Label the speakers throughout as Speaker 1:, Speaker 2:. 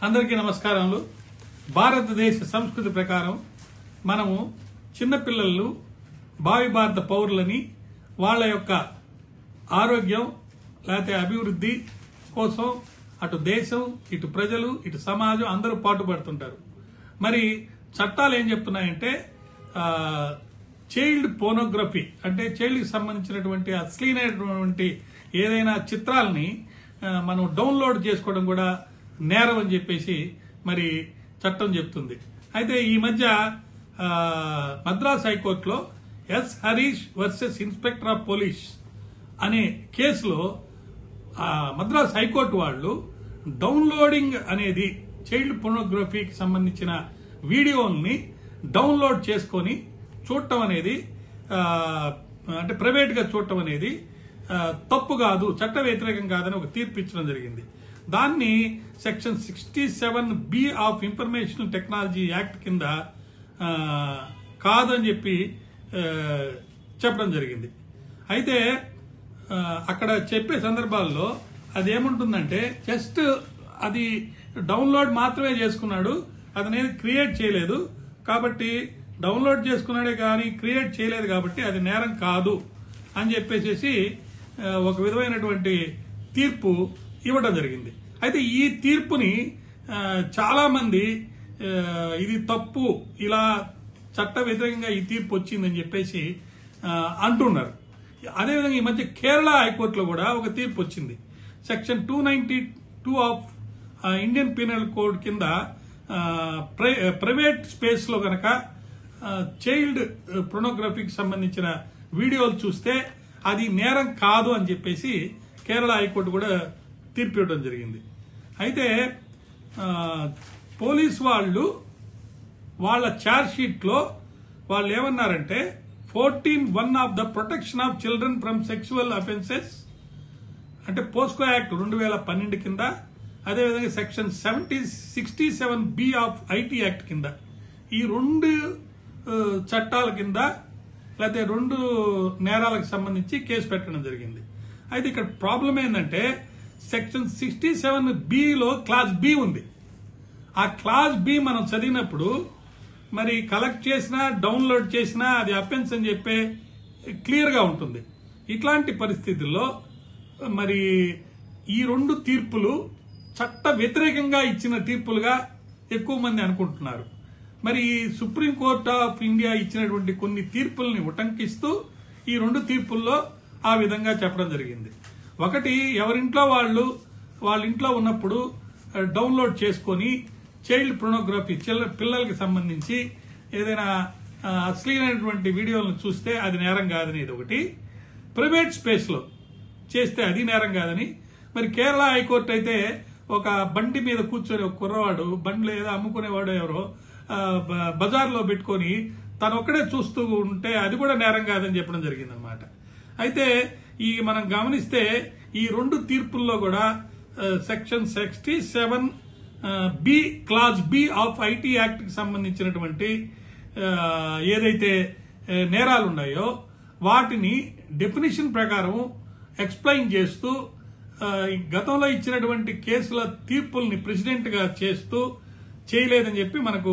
Speaker 1: అందరికీ నమస్కారాలు. భారతదేశ సంస్కృతి ప్రకారం మనము చిన్నపిల్లలు భావి భారత పౌరులని వాళ్ళ యొక్క ఆరోగ్యం లేకపోతే అభివృద్ధి కోసం అటు దేశం, ఇటు ప్రజలు, ఇటు సమాజం అందరూ పాటుపడుతుంటారు. మరి చట్టాలు ఏం చెప్తున్నాయంటే చైల్డ్ పోర్నోగ్రఫీ అంటే చైల్డ్కి సంబంధించినటువంటి అశ్లీలమైనటువంటి ఏదైనా చిత్రాలని మనం డౌన్లోడ్ చేసుకోవడం కూడా నేరం అని చెప్పేసి మరి చట్టం చెప్తుంది. అయితే ఈ మధ్య మద్రాస్ హైకోర్టులో S Harish versus inspector of police అనే కేసులో మద్రాస్ హైకోర్టు వాళ్ళు డౌన్లోడింగ్ అనేది చైల్డ్ పోర్నోగ్రఫీకి సంబంధించిన వీడియోల్ని డౌన్లోడ్ చేసుకొని చూడటం అనేది అంటే ప్రైవేట్ గా చూడటం అనేది తప్పు కాదు, చట్ట వ్యతిరేకం కాదని ఒక తీర్పు ఇచ్చడం జరిగింది. దాన్ని section 67B of information technology act కింద కాదని చెప్పి చెప్పడం జరిగింది. అయితే అక్కడ చెప్పే సందర్భాల్లో అది ఏముంటుందంటే జస్ట్ అది డౌన్లోడ్ మాత్రమే చేసుకున్నాడు, అతనేది క్రియేట్ చేయలేదు కాబట్టి డౌన్లోడ్ చేసుకున్నాడే కానీ క్రియేట్ చేయలేదు కాబట్టి అది నేరం కాదు అని చెప్పేసి ఒక విధమైనటువంటి తీర్పు ఇవ్వడం జరిగింది. అయితే ఈ తీర్పుని చాలా మంది ఇది తప్పు, ఇలా చట్ట వ్యతిరేకంగా ఈ తీర్పు వచ్చిందని చెప్పేసి అంటున్నారు. అదేవిధంగా ఈ మధ్య కేరళ హైకోర్టులో కూడా ఒక తీర్పు వచ్చింది. Section 292 of Indian penal code కింద ప్రైవేట్ స్పేస్ లో గనక చైల్డ్ పోర్నోగ్రఫీకి సంబంధించిన వీడియోలు చూస్తే అది నేరం కాదు అని చెప్పేసి కేరళ హైకోర్టు కూడా తీర్పు ఇవ్వడం జరిగింది. అయితే పోలీస్ వాళ్ళు వాళ్ళ ఛార్జ్ షీట్ లో వాళ్ళు ఏమన్నారంటే 14(1) of the protection of children from sexual offences అంటే పోస్కో యాక్ట్ 2012 కింద, అదేవిధంగా section 67B of IT act కింద ఈ రెండు చట్టాల కింద లేకపోతే రెండు నేరాలకు సంబంధించి కేసు పెట్టడం జరిగింది. అయితే ఇక్కడ ప్రాబ్లం ఏంటంటే సెక్షన్ 67Bలో క్లాస్ బి ఉంది. ఆ క్లాస్ బి మనం చదివినప్పుడు మరి కలెక్ట్ చేసినా డౌన్లోడ్ చేసినా అది అఫెన్స్ అని చెప్పే క్లియర్ గా ఉంటుంది. ఇట్లాంటి పరిస్థితుల్లో మరి ఈ రెండు తీర్పులు చట్ట వ్యతిరేకంగా ఇచ్చిన తీర్పులుగా ఎక్కువ మంది అనుకుంటున్నారు. మరి సుప్రీంకోర్టు ఆఫ్ ఇండియా ఇచ్చినటువంటి కొన్ని తీర్పుల్ని ఉటంకిస్తూ ఈ రెండు తీర్పుల్లో ఆ విధంగా చెప్పడం జరిగింది. ఒకటి, ఎవరింట్లో వాళ్ళ ఇంట్లో ఉన్నప్పుడు డౌన్లోడ్ చేసుకొని చైల్డ్ పోర్నోగ్రఫీ పిల్లలకి సంబంధించి ఏదైనా అశ్లీలమైనటువంటి వీడియోలను చూస్తే అది నేరం కాదని ఇది ఒకటి, ప్రైవేట్ స్పేస్ లో చేస్తే అది నేరం కాదని. మరి కేరళ హైకోర్టు అయితే ఒక బండి మీద కూర్చొని ఒక కుర్రవాడు బండ్లు ఏదో అమ్ముకునేవాడు ఎవరో బజార్లో పెట్టుకొని తను ఒక్కడే చూస్తూ ఉంటే అది కూడా నేరం కాదని చెప్పడం జరిగిందనమాట. అయితే ఈ మనం గమనిస్తే ఈ రెండు తీర్పుల్లో కూడా section 67B clause B of IT act కి సంబంధించినటువంటి ఏదైతే నేరాలు ఉన్నాయో వాటిని డెఫినిషన్ ప్రకారం ఎక్స్ప్లెయిన్ చేస్తూ గతంలో ఇచ్చినటువంటి కేసుల తీర్పుల్ని ప్రెసిడెంట్ గా చేస్తూ చేయలేదని చెప్పి మనకు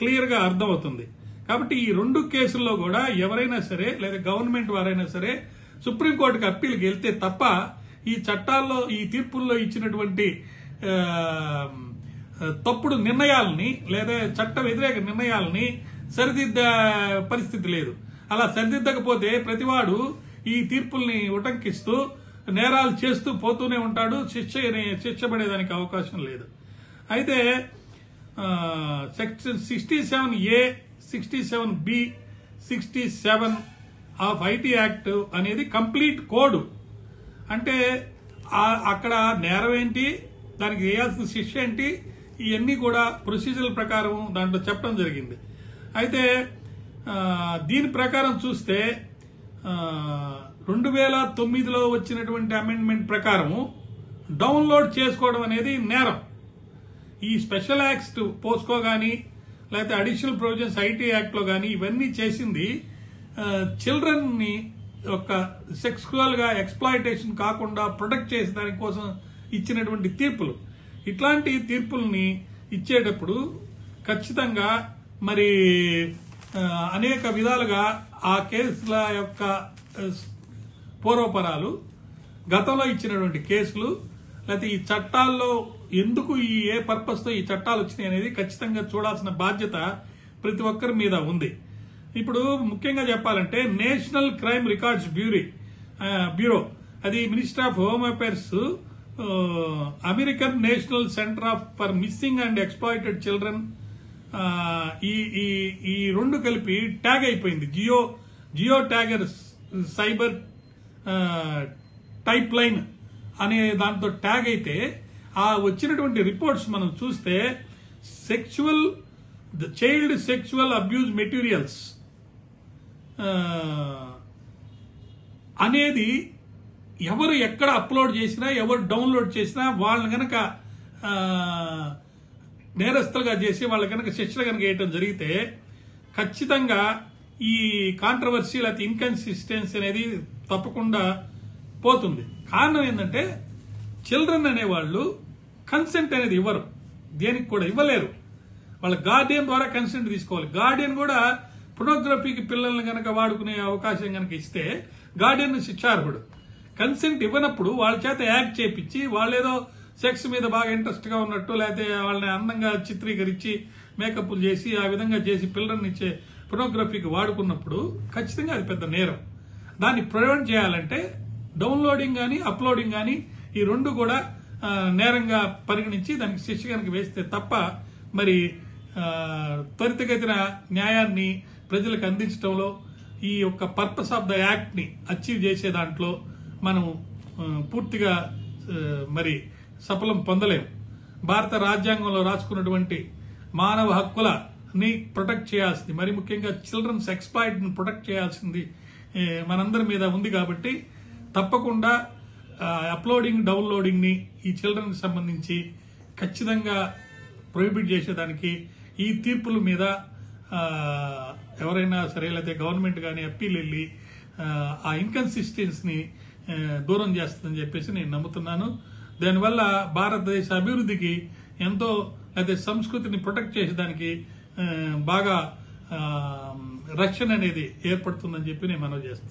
Speaker 1: క్లియర్ గా అర్థమవుతుంది. కాబట్టి ఈ రెండు కేసుల్లో కూడా ఎవరైనా సరే లేదా గవర్నమెంట్ వారైనా సరే సుప్రీంకోర్టుకి అప్పీల్కి వెళ్తే తప్ప ఈ చట్టాల్లో ఈ తీర్పుల్లో ఇచ్చినటువంటి తప్పుడు నిర్ణయాలని లేదా చట్ట వ్యతిరేక నిర్ణయాలని సరిదిద్దే పరిస్థితి లేదు. అలా సరిదిద్దకపోతే ప్రతివాడు ఈ తీర్పుల్ని ఉటంకిస్తూ నేరాలు చేస్తూ పోతూనే ఉంటాడు, శిక్ష పడేదానికి అవకాశం లేదు. అయితే section 67A, 67B, 67 of IT act అనేది కంప్లీట్ కోడ్. అంటే అక్కడ నేరం ఏంటి, దానికి వేయాల్సిన శిక్ష ఏంటి, ఇవన్నీ కూడా ప్రొసీజర్ ప్రకారం దాంట్లో చెప్పడం జరిగింది. అయితే దీని ప్రకారం చూస్తే 2009లో వచ్చినటువంటి అమెండ్మెంట్ ప్రకారం డౌన్లోడ్ చేసుకోవడం అనేది నేరం. ఈ స్పెషల్ యాక్ట్స్ పోస్కో గానీ లేకపోతే అడిషనల్ ప్రొవిజన్స్ ఐటీ యాక్ట్ లో గానీ ఇవన్నీ చేసింది చిల్డ్రన్ ని ఒక సెక్సువల్ గా ఎక్స్ప్లాయిటేషన్ కాకుండా ప్రొటెక్ట్ చేసే దానికోసం ఇచ్చినటువంటి తీర్పులు. ఇట్లాంటి తీర్పుల్ని ఇచ్చేటప్పుడు ఖచ్చితంగా మరి అనేక విధాలుగా ఆ కేసుల యొక్క పూర్వపరాలు, గతంలో ఇచ్చినటువంటి కేసులు, లేకపోతే ఈ చట్టాల్లో ఎందుకు ఏ పర్పస్ తో ఈ చట్టాలు వచ్చినాయి అనేది ఖచ్చితంగా చూడాల్సిన బాధ్యత ప్రతి ఒక్కరి మీద ఉంది. ఇప్పుడు ముఖ్యంగా చెప్పాలంటే నేషనల్ క్రైమ్ రికార్డ్స్ బ్యూరో అది minister of home affairs, American national centre for missing and exploited children, ఈ రెండు కలిపి ట్యాగ్ అయిపోయింది. జియో ట్యాగర్ సైబర్ టైప్ లైన్ అనే దాంతో ట్యాగ్ అయితే ఆ వచ్చినటువంటి రిపోర్ట్స్ మనం చూస్తే చైల్డ్ సెక్చువల్ అబ్యూజ్ మెటీరియల్స్ అనేది ఎవరు ఎక్కడ అప్లోడ్ చేసినా, ఎవరు డౌన్లోడ్ చేసినా వాళ్ళని గనక నేరస్తులుగా చేసి వాళ్ళ కనుక శిక్షలు కనుక వేయటం జరిగితే ఖచ్చితంగా ఈ కాంట్రవర్సీ లేకపోతే ఇన్కన్సిస్టెన్సీ అనేది తప్పకుండా పోతుంది. కారణం ఏంటంటే చిల్డ్రన్ అనేవాళ్ళు కన్సెంట్ అనేది ఇవ్వరు, దేనికి కూడా ఇవ్వలేరు. వాళ్ళ గార్డియన్ ద్వారా కన్సెంట్ తీసుకోవాలి. గార్డియన్ కూడా పొర్నోగ్రఫీకి పిల్లల్ని గనక వాడుకునే అవకాశం గనక ఇస్తే గార్డియన్ శిక్షార్హుడు. కన్సెంట్ ఇవ్వనప్పుడు వాళ్ళ చేత యాక్ట్ చేపించి వాళ్ళేదో సెక్స్ మీద బాగా ఇంట్రెస్ట్ గా ఉన్నట్టు, లేకపోతే వాళ్ళని అందంగా చిత్రీకరించి మేకప్లు చేసి ఆ విధంగా చేసి పిల్లల్ని ఇచ్చే పొర్నోగ్రఫీకి వాడుకున్నప్పుడు ఖచ్చితంగా అది పెద్ద నేరం. దాన్ని ప్రివెంట్ చేయాలంటే డౌన్లోడింగ్ గానీ అప్లోడింగ్ గానీ ఈ రెండు కూడా నేరంగా పరిగణించి దానికి శిక్ష కనుక వేస్తే తప్ప మరి త్వరితగతిన న్యాయాన్ని ప్రజలకు అందించడంలో ఈ యొక్క పర్పస్ ఆఫ్ ద యాక్ట్ ని అచీవ్ చేసే దాంట్లో మనం పూర్తిగా మరి సఫలం పొందలేము. భారత రాజ్యాంగంలో రాసుకున్నటువంటి మానవ హక్కులని ప్రొటెక్ట్ చేయాల్సింది, మరి ముఖ్యంగా చిల్డ్రన్స్ ఎక్స్‌ప్లాయిట్ ని ప్రొటెక్ట్ చేయాల్సింది మనందరి మీద ఉంది. కాబట్టి తప్పకుండా అప్లోడింగ్ డౌన్లోడింగ్ ని ఈ చిల్డ్రన్ కి సంబంధించి ఖచ్చితంగా ప్రొహిబిట్ చేసేదానికి ఈ తీర్పుల మీద ఎవరైనా సరే లేకపోతే గవర్నమెంట్ కానీ అప్పీల్ వెళ్ళి ఆ ఇన్కన్సిస్టెన్సీని దూరం చేస్తుందని చెప్పేసి నేను నమ్ముతున్నాను. దానివల్ల భారతదేశ అభివృద్ధికి ఎంతో, లేకపోతే సంస్కృతిని ప్రొటెక్ట్ చేసేదానికి బాగా రక్షణ అనేది ఏర్పడుతుందని చెప్పి నేను మనవి చేస్తున్నాను.